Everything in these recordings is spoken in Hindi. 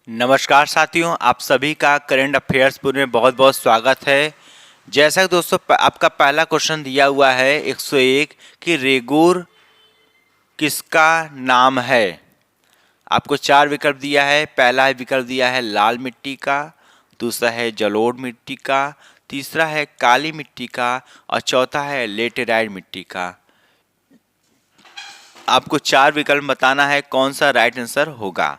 नमस्कार साथियों, आप सभी का करंट अफेयर्स पूरे में बहुत बहुत स्वागत है। जैसा कि दोस्तों आपका पहला क्वेश्चन दिया हुआ है 101 कि रेगुर किसका नाम है। आपको चार विकल्प दिया है। पहला विकल्प दिया है लाल मिट्टी का, दूसरा है जलोढ़ मिट्टी का, तीसरा है काली मिट्टी का और चौथा है लेटेराइट मिट्टी का। आपको चार विकल्प बताना है कौन सा राइट आंसर होगा।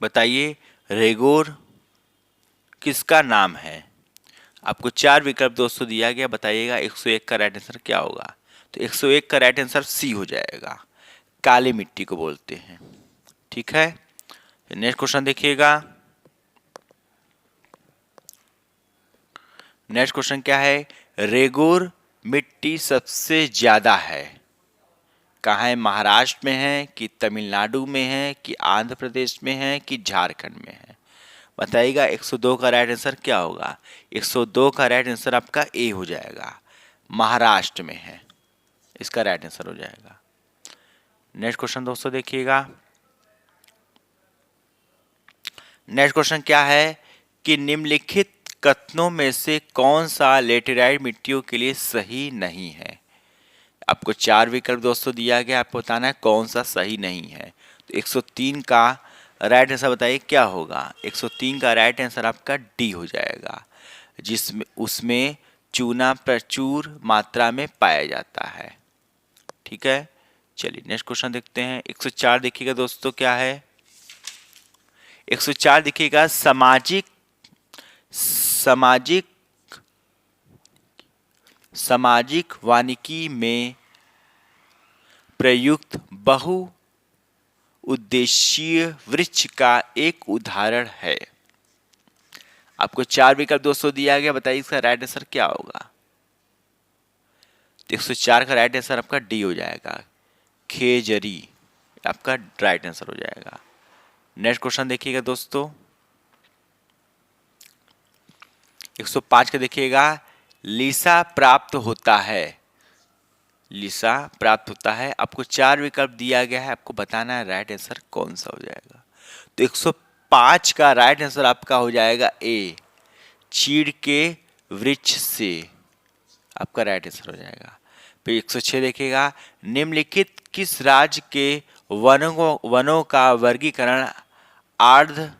बताइए, रेगुर किसका नाम है। आपको चार विकल्प दोस्तों दिया गया, बताइएगा 101 का राइट आंसर क्या होगा। तो 101 का राइट आंसर सी हो जाएगा, काली मिट्टी को बोलते हैं। ठीक है, नेक्स्ट क्वेश्चन देखिएगा। नेक्स्ट क्वेश्चन क्या है, रेगुर मिट्टी सबसे ज्यादा है कहाँ है। महाराष्ट्र में है कि तमिलनाडु में है कि आंध्र प्रदेश में है कि झारखंड में है। बताइएगा 102 का राइट आंसर क्या होगा। 102 का राइट आंसर आपका ए हो जाएगा, महाराष्ट्र में है, इसका राइट आंसर हो जाएगा। नेक्स्ट क्वेश्चन दोस्तों देखिएगा। नेक्स्ट क्वेश्चन क्या है कि निम्नलिखित कथनों में से कौन सा लेटेराइट मिट्टियों के लिए सही नहीं है। आपको चार विकल्प दोस्तों दिया गया, आपको बताना है कौन सा सही नहीं है। तो 103 का राइट आंसर बताइए क्या होगा। 103 का राइट आंसर आपका डी हो जाएगा, जिसमें उसमें चूना प्रचुर मात्रा में पाया जाता है। ठीक है, चलिए नेक्स्ट क्वेश्चन देखते हैं। 104 देखिएगा दोस्तों क्या है। 104 देखिएगा, सामाजिक सामाजिक सामाजिक वानिकी में प्रयुक्त बहु उद्देशीय वृक्ष का एक उदाहरण है। आपको चार विकल्प दोस्तों दिया गया, बताइए इसका राइट आंसर क्या होगा। तो 104 का राइट आंसर आपका डी हो जाएगा, खेजरी, आपका राइट आंसर हो जाएगा। नेक्स्ट क्वेश्चन देखिएगा दोस्तों। 105 का देखिएगा, लीसा प्राप्त होता है। लीसा प्राप्त होता है, आपको चार विकल्प दिया गया है, आपको बताना है राइट आंसर कौन सा हो जाएगा। तो 105 का राइट आंसर आपका हो जाएगा ए, चीड़ के वृक्ष से, आपका राइट आंसर हो जाएगा। फिर 106 देखिएगा, निम्नलिखित किस राज्य के वनों का वर्गीकरण आर्द्र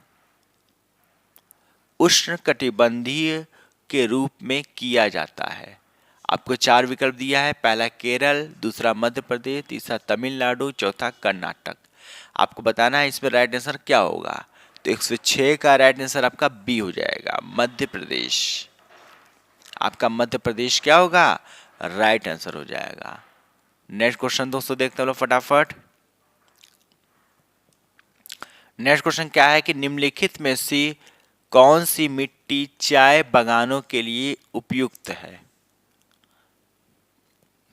उष्णकटिबंधीय के रूप में किया जाता है। आपको चार विकल्प दिया है, पहला केरल, दूसरा मध्य प्रदेश, तीसरा तमिलनाडु, चौथा कर्नाटक। आपको बताना है इसमें राइट आंसर क्या होगा। तो 106 का राइट आंसर आपका बी हो जाएगा, मध्य प्रदेश। आपका मध्य प्रदेश क्या होगा, राइट आंसर हो जाएगा। नेक्स्ट क्वेश्चन दोस्तों देखते हैं फटाफट। नेक्स्ट क्वेश्चन क्या है कि निम्नलिखित में से कौन सी मिट्टी चाय बागानों के लिए उपयुक्त है।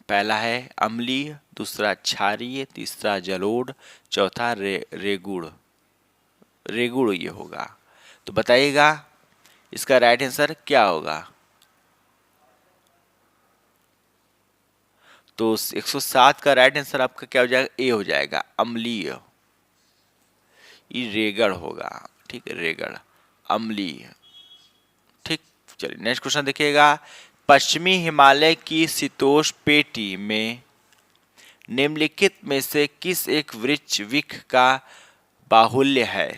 पहला है अम्लीय, दूसरा क्षारीय, तीसरा जलोढ़, चौथा रेगुड़। रेगुड़ ये होगा। तो बताइएगा इसका राइट आंसर क्या होगा। तो 107 का राइट आंसर आपका क्या हो जाएगा, ए हो जाएगा, अम्लीय। ये रेगड़ होगा, ठीक है, रेगड़, अम्लीय। ठीक, चलिए नेक्स्ट क्वेश्चन देखिएगा। पश्चिमी हिमालय की शीतोष्ण पेटी में निम्नलिखित में से किस एक वृक्ष का बाहुल्य है।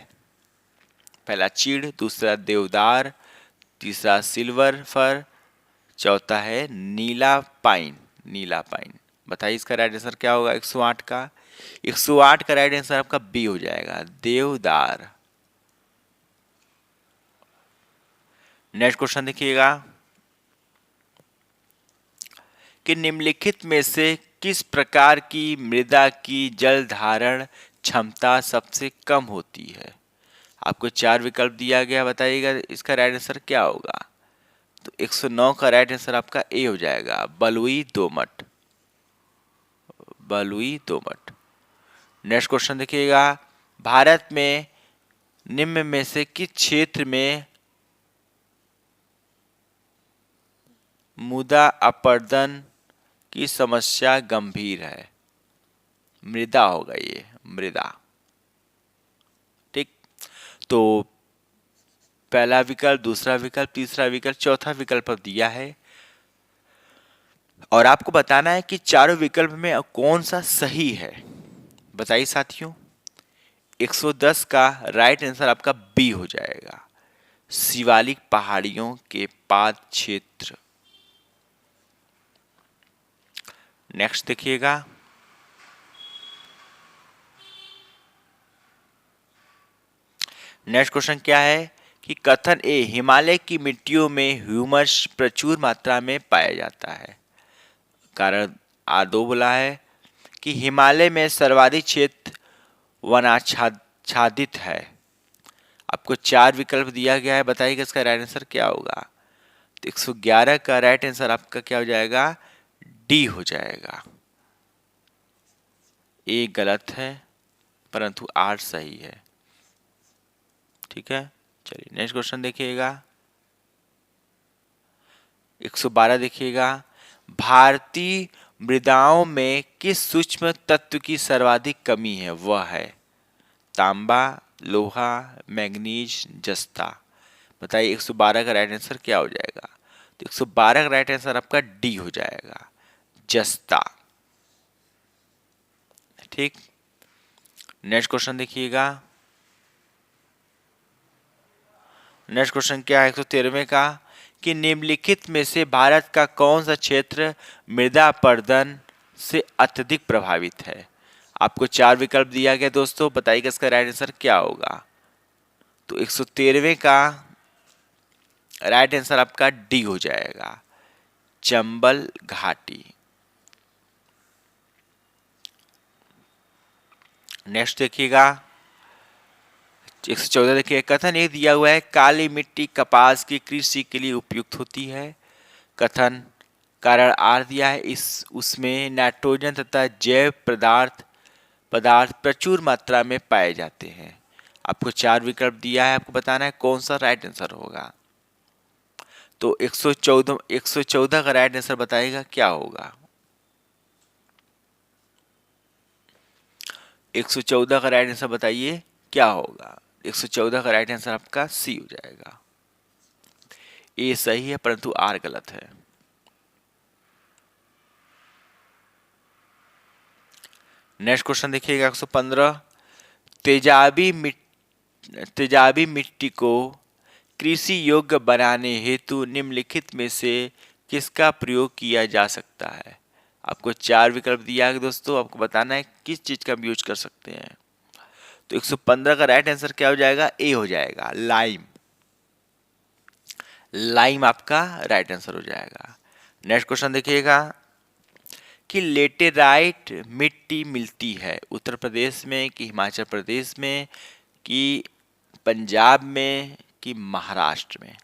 पहला चीड़, दूसरा देवदार, तीसरा सिल्वर फर, चौथा है नीला पाइन। नीला पाइन, बताइए इसका राइट आंसर क्या होगा। 108 का 108 का राइट आंसर आपका बी हो जाएगा, देवदार। नेक्स्ट क्वेश्चन देखिएगा कि निम्नलिखित में से किस प्रकार की मृदा की जल धारण क्षमता सबसे कम होती है। आपको चार विकल्प दिया गया, बताइएगा इसका राइट आंसर क्या होगा। तो 109 का राइट आंसर आपका ए हो जाएगा, बलुई दोमट। बलुई दोमट। नेक्स्ट क्वेश्चन देखिएगा, भारत में निम्न में से किस क्षेत्र में मृदा अपरदन की समस्या गंभीर है। मृदा होगा ये, मृदा। ठीक, तो पहला विकल्प, दूसरा विकल्प, तीसरा विकल्प, चौथा विकल्प अब दिया है और आपको बताना है कि चारों विकल्प में कौन सा सही है। बताइए साथियों। 110 का राइट आंसर आपका बी हो जाएगा, शिवालिक पहाड़ियों के पाद क्षेत्र। नेक्स्ट देखिएगा, नेक्स्ट क्वेश्चन क्या है कि कथन ए, हिमालय की मिट्टियों में ह्यूमस प्रचुर मात्रा में पाया जाता है। कारण आ2 बोला है कि हिमालय में सर्वाधिक क्षेत्र वनाच्छादित है। आपको चार विकल्प दिया गया है, बताइए इसका राइट आंसर क्या होगा। तो 111 का राइट आंसर आपका क्या हो जाएगा, डी हो जाएगा। ए गलत है परंतु आर सही है। ठीक है, चलिए नेक्स्ट क्वेश्चन देखिएगा। 112 देखिएगा, भारतीय मृदाओं में किस सूक्ष्म तत्व की सर्वाधिक कमी है। वह है तांबा, लोहा, मैग्नीज, जस्ता। बताइए 112 का राइट आंसर क्या हो जाएगा। तो 112 का राइट आंसर आपका डी हो जाएगा, जस्ता। ठीक, नेक्स्ट क्वेश्चन देखिएगा। नेक्स्ट क्वेश्चन क्या है 113वें का कि निम्नलिखित में से भारत का कौन सा क्षेत्र मृदा अपरदन से अत्यधिक प्रभावित है। आपको चार विकल्प दिया गया दोस्तों, बताइए इसका राइट आंसर क्या होगा। तो 113वें का राइट आंसर आपका डी हो जाएगा, चंबल घाटी। नेक्स्ट देखिएगा 114 देखिए, कथन एक दिया हुआ है काली मिट्टी कपास की कृषि के लिए उपयुक्त होती है। कथन कारण आर दिया है, इस उसमें नाइट्रोजन तथा जैव पदार्थ पदार्थ प्रचुर मात्रा में पाए जाते हैं। आपको चार विकल्प दिया है, आपको बताना है कौन सा राइट आंसर होगा। तो 114 का राइट आंसर बताइएगा क्या होगा। 114 का राइट आंसर बताइए क्या होगा। 114 का राइट आंसर आपका सी हो जाएगा, ए सही है परंतु आर गलत है। नेक्स्ट क्वेश्चन देखिएगा 115, तेजाबी मिट्टी को कृषि योग्य बनाने हेतु निम्नलिखित में से किसका प्रयोग किया जा सकता है। आपको चार विकल्प दिया है दोस्तों, आपको बताना है किस चीज का हम यूज कर सकते हैं। तो 115 का राइट आंसर क्या हो जाएगा, ए हो जाएगा, लाइम। लाइम आपका राइट आंसर हो जाएगा। नेक्स्ट क्वेश्चन देखिएगा कि लेटेराइट मिट्टी मिलती है उत्तर प्रदेश में कि हिमाचल प्रदेश में कि पंजाब में कि महाराष्ट्र में।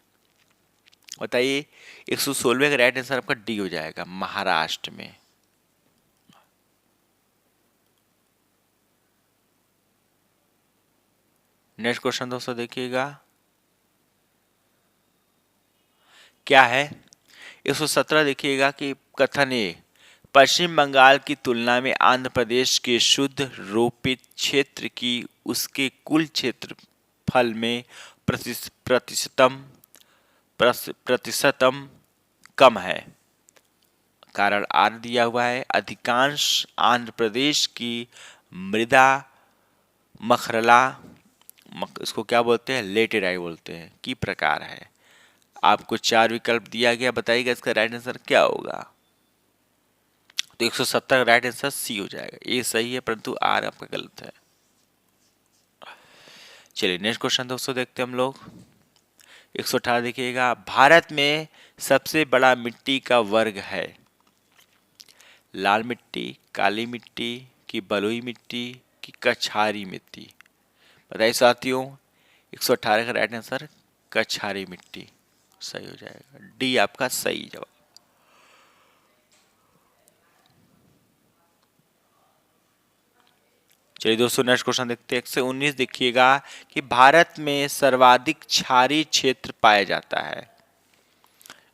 बताइए 116 का राइट आंसर आपका डी हो जाएगा, महाराष्ट्र में। नेक्स्ट क्वेश्चन दोस्तों देखिएगा क्या है 117 देखिएगा कि कथन ए, पश्चिम बंगाल की तुलना में आंध्र प्रदेश के शुद्ध रोपित क्षेत्र की उसके कुल क्षेत्रफल में प्रतिशतम प्रतिशतम कम है। कारण आर दिया हुआ है, अधिकांश आंध्र प्रदेश की मृदा मखरला, इसको क्या बोलते हैं, लेटेराइट बोलते हैं, की प्रकार है। आपको चार विकल्प दिया गया, बताइएगा इसका राइट आंसर क्या होगा। तो 170 राइट आंसर सी हो जाएगा, ए सही है परंतु आर आपका गलत है। चलिए नेक्स्ट क्वेश्चन दोस्तों देखते हैं हम लोग। 118 देखिएगा, भारत में सबसे बड़ा मिट्टी का वर्ग है लाल मिट्टी, काली मिट्टी की बलुई मिट्टी की कछारी मिट्टी। बताइए साथियों 118 का राइट आंसर कछारी मिट्टी सही हो जाएगा, डी आपका सही जवाब। चलिए दोस्तों नेक्स्ट क्वेश्चन देखते हैं 119 देखिएगा कि भारत में सर्वाधिक क्षारीय क्षेत्र पाया जाता है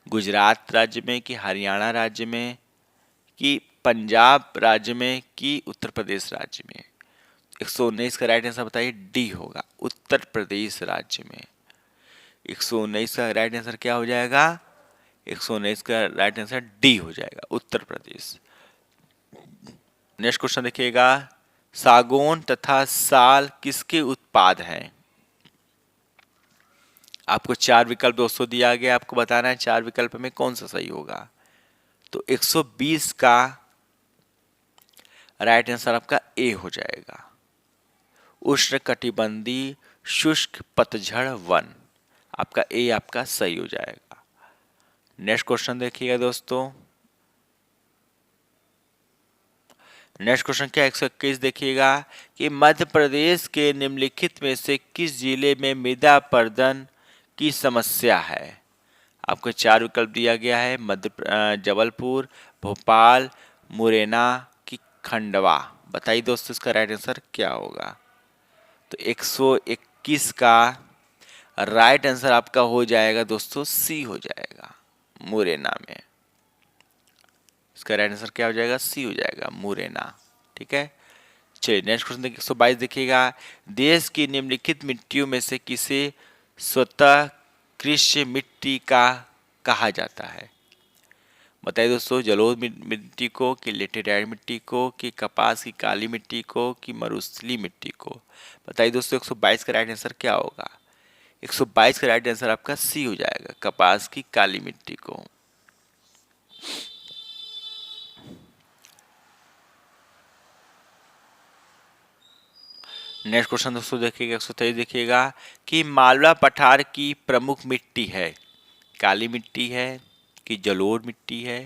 गुजरात राज्य में कि हरियाणा राज्य में कि पंजाब राज्य में कि उत्तर प्रदेश राज्य में? 119 का राइट आंसर बताइए, डी होगा, उत्तर प्रदेश राज्य में। 119 का राइट आंसर क्या हो जाएगा? 119 का राइट आंसर डी हो जाएगा, उत्तर प्रदेश। नेक्स्ट क्वेश्चन देखिएगा, सागौन तथा साल किसके उत्पाद हैं? आपको चार विकल्प दोस्तों दिया गया, आपको बताना है चार विकल्प में कौन सा सही होगा। तो 120 का राइट आंसर आपका ए हो जाएगा, उष्णकटिबंधीय शुष्क पतझड़ वन। आपका ए आपका सही हो जाएगा। नेक्स्ट क्वेश्चन देखिएगा दोस्तों, नेक्स्ट क्वेश्चन क्या 121 देखिएगा कि मध्य प्रदेश के निम्नलिखित में से किस जिले में मृदा अपरदन की समस्या है? आपको चार विकल्प दिया गया है, जबलपुर, भोपाल, मुरैना की खंडवा। बताइए दोस्तों इसका राइट आंसर क्या होगा। तो 121 का राइट आंसर आपका हो जाएगा दोस्तों, सी हो जाएगा, मुरैना में। इसका राइट आंसर क्या हो जाएगा? सी हो जाएगा, मुरैना। ठीक है, चलिए नेक्स्ट क्वेश्चन देखिए 122 देखिएगा, देश की निम्नलिखित मिट्टियों में से किसे स्वतः कृषि मिट्टी का कहा जाता है? बताइए दोस्तों, जलोढ़ मिट्टी को, कि लेटेराइट मिट्टी को, कि कपास की काली मिट्टी को, कि मरुस्थलीय मिट्टी को? बताइए दोस्तों 122 का राइट आंसर क्या होगा। 122 का राइट आंसर आपका सी हो जाएगा, कपास की काली मिट्टी को। नेक्स्ट क्वेश्चन दोस्तों देखिएगा 123 देखिएगा कि मालवा पठार की प्रमुख मिट्टी है, काली मिट्टी है, कि जलोढ़ मिट्टी है,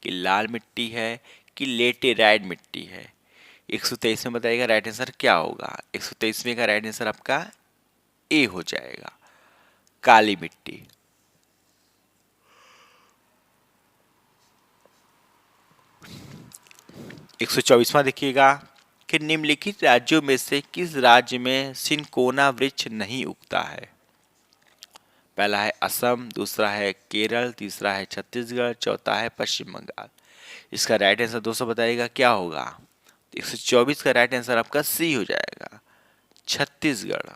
कि लाल मिट्टी है, कि लेटेराइट मिट्टी है? 123 में बताइएगा राइट आंसर क्या होगा। 123 में का राइट आंसर आपका ए हो जाएगा, काली मिट्टी। एक 124वां देखिएगा कि निम्नलिखित राज्यों में से किस राज्य में सिनकोना वृक्ष नहीं उगता है? पहला है असम, दूसरा है केरल, तीसरा है छत्तीसगढ़, चौथा है पश्चिम बंगाल। इसका राइट आंसर दोस्तों बताइएगा क्या होगा। 124 का राइट आंसर आपका सी हो जाएगा, छत्तीसगढ़।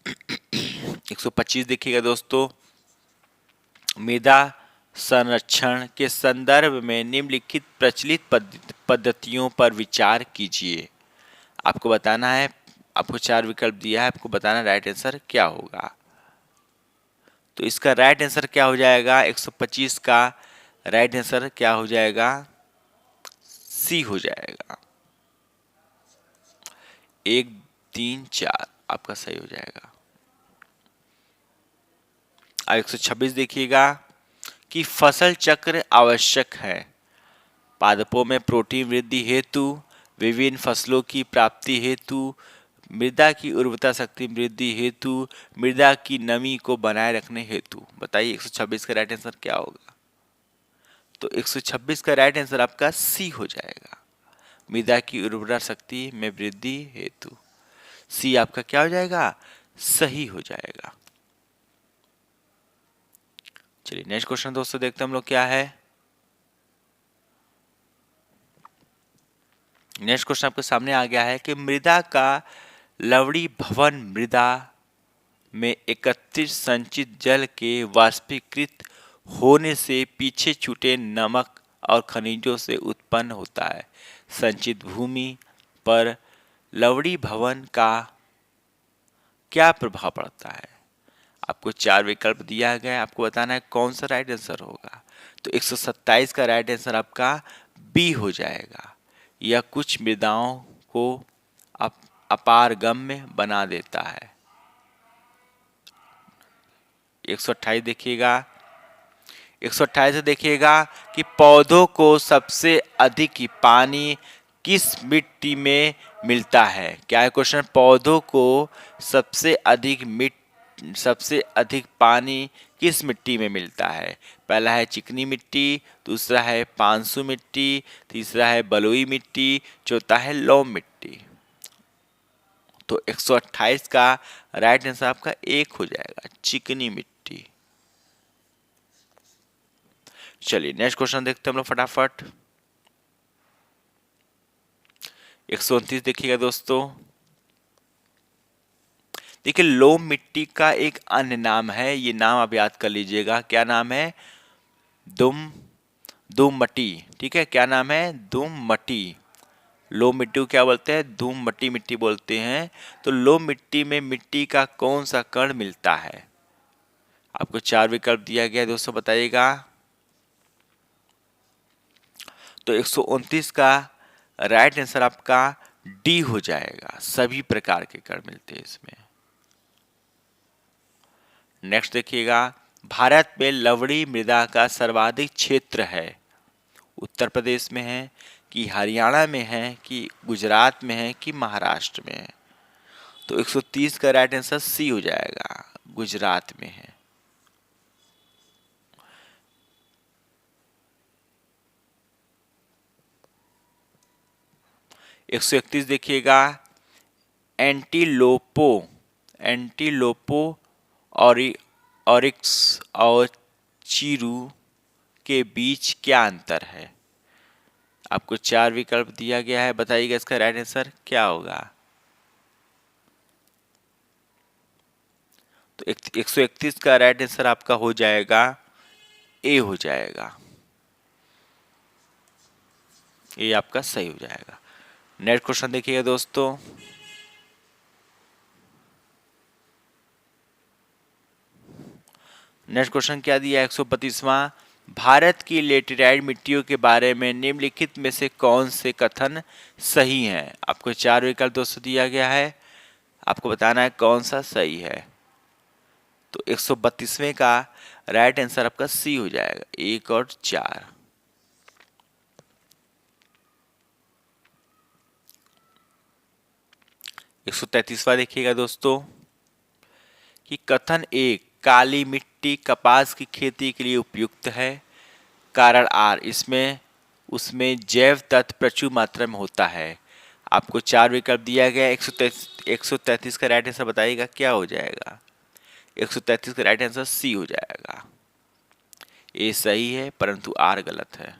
एक 125 देखिएगा दोस्तों, मृदा संरक्षण के संदर्भ में निम्नलिखित प्रचलित पद्धतियों पर विचार कीजिए। आपको बताना है, आपको चार विकल्प दिया है, आपको बताना राइट आंसर क्या होगा। तो इसका राइट आंसर क्या हो जाएगा, 125 का राइट आंसर क्या हो जाएगा, सी हो जाएगा, 1 3 4 आपका सही हो जाएगा। अब 126 देखिएगा कि फसल चक्र आवश्यक है, पादपों में प्रोटीन वृद्धि हेतु, विभिन्न फसलों की प्राप्ति हेतु, मृदा की उर्वरता शक्ति वृद्धि हेतु, मृदा की नमी को बनाए रखने हेतु। बताइए 126 का राइट आंसर क्या होगा। तो 126 का राइट आंसर आपका सी हो जाएगा, मृदा की उर्वरा शक्ति में वृद्धि हेतु। सी आपका क्या हो जाएगा, सही हो जाएगा। चलिए नेक्स्ट क्वेश्चन दोस्तों देखते हैं हम लोग क्या है। नेक्स्ट क्वेश्चन आपके सामने आ गया है कि मृदा का लवणी भवन मृदा में एकत्रित संचित जल के वाष्पीकृत होने से पीछे छूटे नमक और खनिजों से उत्पन्न होता है। संचित भूमि पर लवणी भवन का क्या प्रभाव पड़ता है? आपको चार विकल्प दिया गया है, आपको बताना है कौन सा राइट आंसर होगा। तो 127 का राइट आंसर आपका बी हो जाएगा, यह कुछ मृदाओं को अपारगम्य बना देता है। 128 देखिएगा, 128 से देखिएगा कि पौधों को सबसे अधिक पानी किस मिट्टी में मिलता है। क्या है क्वेश्चन, पौधों को सबसे अधिक पानी किस मिट्टी में मिलता है? पहला है चिकनी मिट्टी, दूसरा है पांसु मिट्टी, तीसरा है बलुई मिट्टी, चौथा है लोम मिट्टी। तो 128 का राइट आंसर आपका एक हो जाएगा, चिकनी मिट्टी। चलिए नेक्स्ट क्वेश्चन देखते हैं हम लोग फटाफट। 129 देखिएगा दोस्तों। देखिए लोम मिट्टी का एक अन्य नाम है, ये नाम आप याद कर लीजिएगा, क्या नाम है? दुम दुमटी। ठीक है, क्या नाम है? दुमटी। लोम मिट्टी को क्या बोलते हैं? दुमटी मिट्टी बोलते हैं। तो लोम मिट्टी में मिट्टी का कौन सा कण मिलता है? आपको चार विकल्प दिया गया है दोस्तों, बताइएगा। तो 129 का राइट आंसर आपका डी हो जाएगा, सभी प्रकार के कण मिलते हैं इसमें। नेक्स्ट देखिएगा, भारत में लवणी मृदा का सर्वाधिक क्षेत्र है, उत्तर प्रदेश में है कि हरियाणा में है कि गुजरात में है कि महाराष्ट्र में है? तो 130 का राइट आंसर सी हो जाएगा, गुजरात में है। एक सौ इकतीस देखिएगा, एंटीलोपो एंटीलोपो ऑरिक्स और चीरू के बीच क्या अंतर है? आपको चार विकल्प दिया गया है, बताइएगा इसका राइट आंसर क्या होगा। तो 131 का राइट आंसर आपका हो जाएगा ए हो जाएगा, ये आपका सही हो जाएगा। नेक्स्ट क्वेश्चन देखिएगा दोस्तों। नेक्स्ट क्वेश्चन क्या दिया है? 132वां, भारत की लेटेराइट मिट्टियों के बारे में निम्नलिखित में से कौन से कथन सही हैं? आपको चार विकल्प दोस्तों दिया गया है, आपको बताना है कौन सा सही है। तो 132वें का राइट आंसर आपका सी हो जाएगा, एक और चार। एक सौ 133वां देखिएगा दोस्तों कि कथन एक, काली मिट्टी कपास की खेती के लिए उपयुक्त है, कारण आर, इसमें उसमें जैव तत्व प्रचुर मात्रा में होता है। आपको चार विकल्प दिया गया है। 133 का राइट आंसर बताइएगा क्या हो जाएगा। 133 का राइट आंसर सी हो जाएगा, ए सही है परंतु आर गलत है।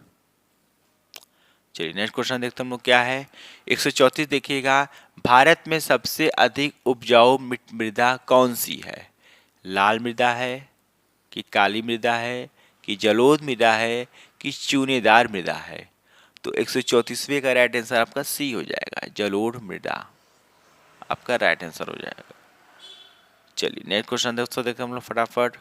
चलिए नेक्स्ट क्वेश्चन देखते हैं हम लोग क्या है। 134 देखिएगा, भारत में सबसे अधिक उपजाऊ मृदा कौन सी है? लाल मृदा है कि काली मृदा है कि जलोढ़ मृदा है कि चूनेदार मृदा है? तो 134वें का राइट आंसर आपका सी हो जाएगा, जलोढ़ मृदा आपका राइट आंसर हो जाएगा। चलिए नेक्स्ट क्वेश्चन दोस्तों देखते हम लोग फटाफट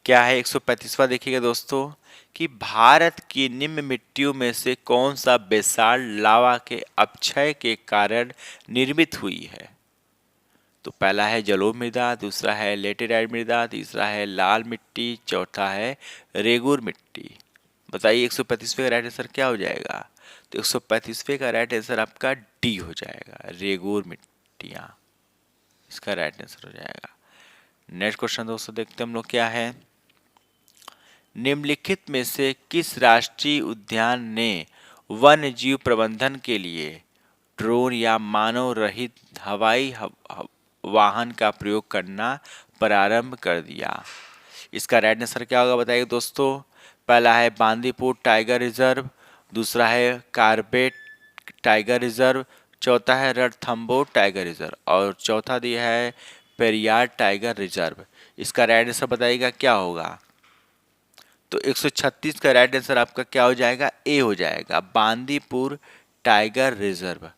क्या है। 135वां देखिएगा दोस्तों कि भारत की निम्न मिट्टियों में से कौन सा बेसाल्ट लावा के अपक्षय के कारण निर्मित हुई है? तो पहला है जलोढ़ मृदा, दूसरा है लेटेराइट मृदा, तीसरा है लाल मिट्टी, चौथा है रेगुर मिट्टी। बताइए 135वें का राइट आंसर क्या हो जाएगा। तो 135वें का राइट आंसर आपका डी हो जाएगा, रेगुर मिट्टियाँ, इसका राइट आंसर हो जाएगा। नेक्स्ट क्वेश्चन दोस्तों देखते हैं हम लोग क्या है। निम्नलिखित में से किस राष्ट्रीय उद्यान ने वन्य जीव प्रबंधन के लिए ड्रोन या मानव रहित हवाई वाहन का प्रयोग करना प्रारंभ कर दिया? इसका राइट आंसर क्या होगा बताइए दोस्तों। पहला है बांदीपुर टाइगर रिजर्व, दूसरा है कार्बेट टाइगर रिजर्व, चौथा है रणथंबोर टाइगर रिजर्व और चौथा दिया है पेरियार टाइगर रिजर्व। इसका राइट आंसर बताइएगा क्या होगा। तो 136 का राइट आंसर आपका क्या हो जाएगा, ए हो जाएगा, बांदीपुर टाइगर रिजर्व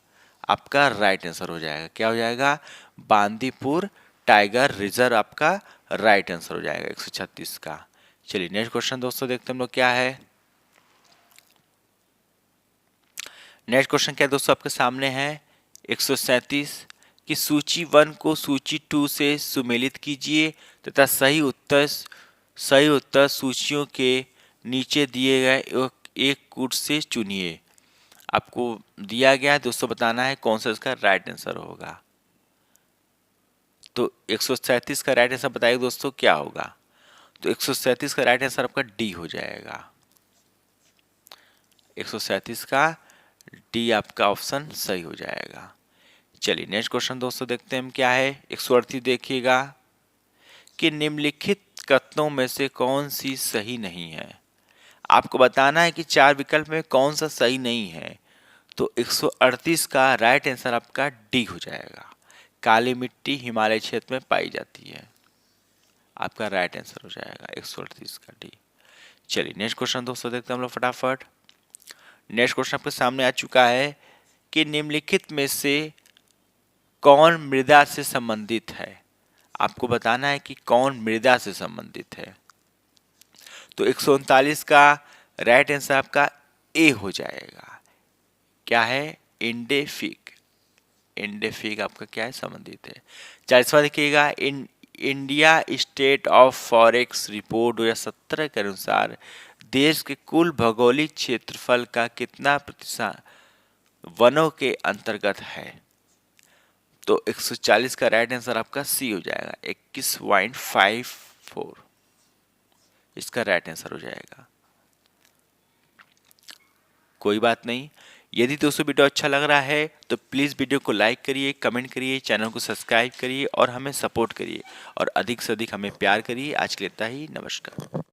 आपका राइट आंसर हो जाएगा। क्या हो जाएगा, बांदीपुर टाइगर रिजर्व आपका राइट आंसर हो जाएगा 136 का। चलिए नेक्स्ट क्वेश्चन दोस्तों देखते हम लोग क्या है। नेक्स्ट क्वेश्चन क्या दोस्तों आपके सामने है। 137 की सूची 1 को सूची 2 से सुमेलित कीजिए तथा सही उत्तर सूचियों के नीचे दिए गए एक कूट से चुनिए। आपको दिया गया है दोस्तों, बताना है कौन सा इसका राइट आंसर होगा। तो 137 का राइट आंसर बताइए दोस्तों क्या होगा। तो 137 का राइट आंसर आपका डी हो जाएगा, 137 का डी आपका ऑप्शन सही हो जाएगा। चलिए नेक्स्ट क्वेश्चन दोस्तों देखते हैं हम क्या है। 138 देखिएगा कि निम्नलिखित कथनों में से कौन सी सही नहीं है? आपको बताना है कि 4 विकल्प में कौन सा सही नहीं है। तो 138 का राइट आंसर आपका डी हो जाएगा। काली मिट्टी हिमालय क्षेत्र में पाई जाती है, आपका राइट आंसर हो जाएगा 138 का डी। चलिए नेक्स्ट क्वेश्चन दोस्तों देखते हैं हम लोग फटाफट। नेक्स्ट क्वेश्चन आपके सामने आ चुका है कि निम्नलिखित में से कौन मृदा से संबंधित है? आपको बताना है कि कौन मृदा से संबंधित है। तो 139 का राइट आंसर आपका ए हो जाएगा। क्या है? इंडेफिक। इंडेफिक आपका क्या है? संबंधित है। 40वां देखिएगा, India state of forest report 2017 के अनुसार देश के कुल भौगोलिक क्षेत्रफल का कितना प्रतिशत वनों के अंतर्गत है? तो 140 का राइट आंसर आपका सी हो जाएगा, 21.54 इसका राइट आंसर हो जाएगा। कोई बात नहीं। यदि दोस्तों वीडियो अच्छा लग रहा है तो प्लीज़ वीडियो को लाइक करिए, कमेंट करिए, चैनल को सब्सक्राइब करिए और हमें सपोर्ट करिए और अधिक से अधिक हमें प्यार करिए। आज के लिए इतना ही। नमस्कार।